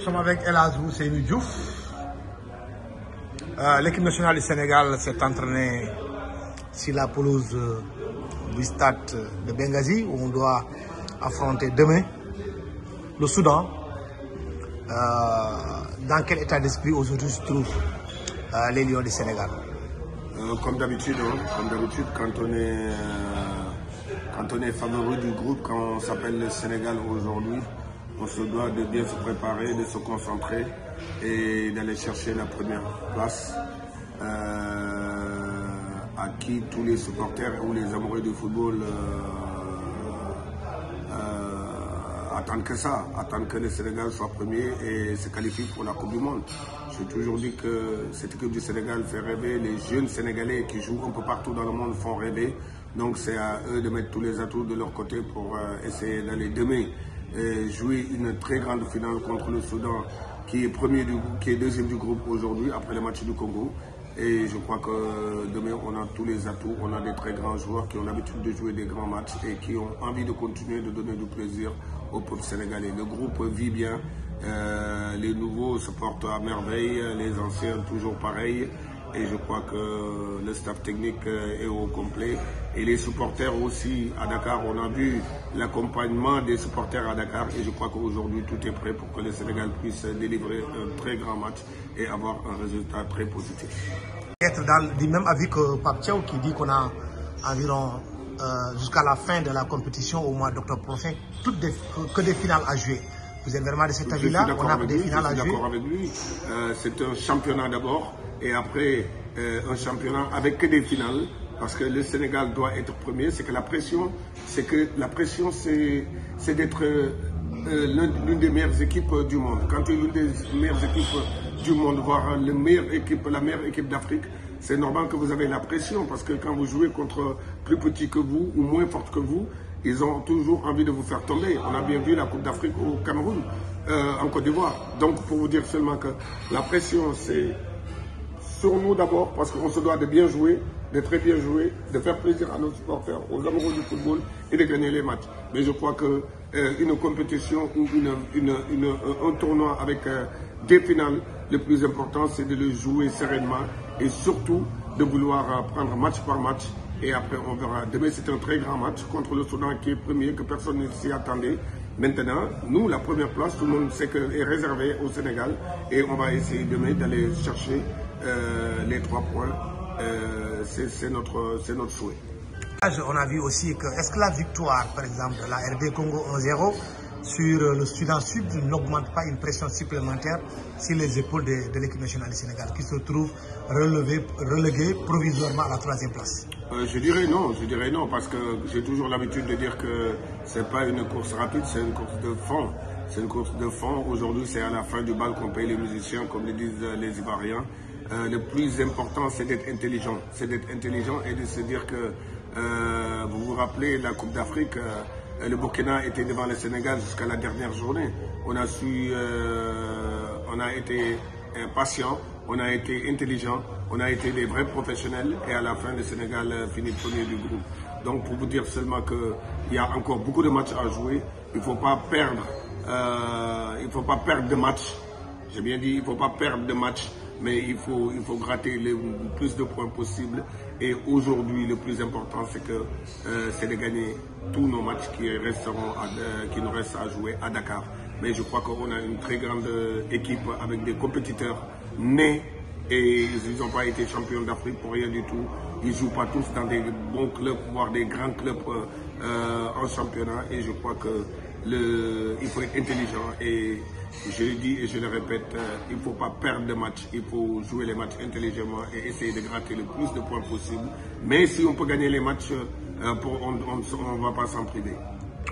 Nous sommes avec El Hadj Ousseynou Diouf. L'équipe nationale du Sénégal s'est entraînée sur la pelouse du stade de Benghazi où on doit affronter demain le Soudan. Dans quel état d'esprit aujourd'hui se trouvent les Lions du Sénégal? Comme d'habitude, quand on est favori du groupe, quand on s'appelle le Sénégal aujourd'hui, on se doit de bien se préparer, de se concentrer et d'aller chercher la première place à qui tous les supporters ou les amoureux du football attendent que ça, attendent que le Sénégal soit premier et se qualifie pour la Coupe du Monde. J'ai toujours dit que cette équipe du Sénégal fait rêver, les jeunes Sénégalais qui jouent un peu partout dans le monde font rêver. Donc c'est à eux de mettre tous les atouts de leur côté pour essayer d'aller demain jouer une très grande finale contre le Soudan qui est deuxième du groupe aujourd'hui après le match du Congo. Et je crois que demain on a tous les atouts, on a des très grands joueurs qui ont l'habitude de jouer des grands matchs et qui ont envie de continuer de donner du plaisir au peuple sénégalais. Le groupe vit bien, les nouveaux se portent à merveille, les anciens toujours pareils. Et je crois que le staff technique est au complet. Et les supporters aussi à Dakar, on a vu l'accompagnement des supporters à Dakar. Et je crois qu'aujourd'hui, tout est prêt pour que le Sénégal puisse délivrer un très grand match et avoir un résultat très positif. Être du même avis que Pape Thiaw qui dit qu'on a environ jusqu'à la fin de la compétition au mois d'octobre prochain, que des finales à jouer. Vous êtes vraiment de cet avis-là? On a des finales à jouer. Je suis d'accord avec lui. C'est un championnat d'abord et après un championnat avec que des finales. Parce que le Sénégal doit être premier. C'est que la pression, c'est d'être l'une des meilleures équipes du monde. Quand tu es l'une des meilleures équipes du monde, voire la meilleure équipe d'Afrique, c'est normal que vous avez la pression. Parce que quand vous jouez contre plus petits que vous ou moins forts que vous, ils ont toujours envie de vous faire tomber. On a bien vu la Coupe d'Afrique au Cameroun, en Côte d'Ivoire. Donc pour vous dire seulement que la pression, c'est sur nous d'abord, parce qu'on se doit de bien jouer, de très bien jouer, de faire plaisir à nos supporters, aux amoureux du football et de gagner les matchs. Mais je crois qu'une compétition ou un tournoi avec des finales, le plus important c'est de le jouer sereinement et surtout de vouloir prendre match par match. Et après on verra. Demain c'est un très grand match contre le Soudan qui est premier, que personne ne s'y attendait. Maintenant, nous, la première place, tout le monde sait qu'elle est réservée au Sénégal et on va essayer demain d'aller chercher les 3 points. C'est notre souhait. On a vu aussi que, est-ce que la victoire, par exemple, de la RD Congo 1-0 sur le Soudan Sud n'augmente pas une pression supplémentaire sur les épaules de l'équipe nationale du Sénégal qui se trouve reléguée provisoirement à la 3e place? Je dirais non, parce que j'ai toujours l'habitude de dire que ce n'est pas une course rapide, c'est une course de fond. C'est une course de fond. Aujourd'hui, c'est à la fin du bal qu'on paye les musiciens, comme le disent les Ivoiriens. Le plus important, c'est d'être intelligent. C'est d'être intelligent et de se dire que, vous vous rappelez, la Coupe d'Afrique, le Burkina était devant le Sénégal jusqu'à la dernière journée. On a été patient, on a été intelligent, on a été des vrais professionnels et à la fin, le Sénégal finit premier du groupe. Donc pour vous dire seulement qu'il y a encore beaucoup de matchs à jouer, il ne faut pas perdre de match. J'ai bien dit, il ne faut pas perdre de match. Mais il faut gratter le plus de points possible. Et aujourd'hui, le plus important, c'est de gagner tous nos matchs qui nous restent à jouer à Dakar. Mais je crois qu'on a une très grande équipe avec des compétiteurs nés et ils n'ont pas été champions d'Afrique pour rien du tout. Ils ne jouent pas tous dans des bons clubs, voire des grands clubs en championnat. Et je crois qu'il faut être intelligent. Et je le dis et je le répète, il ne faut pas perdre de match. Il faut jouer les matchs intelligemment et essayer de gratter le plus de points possible. Mais si on peut gagner les matchs, on ne va pas s'en priver.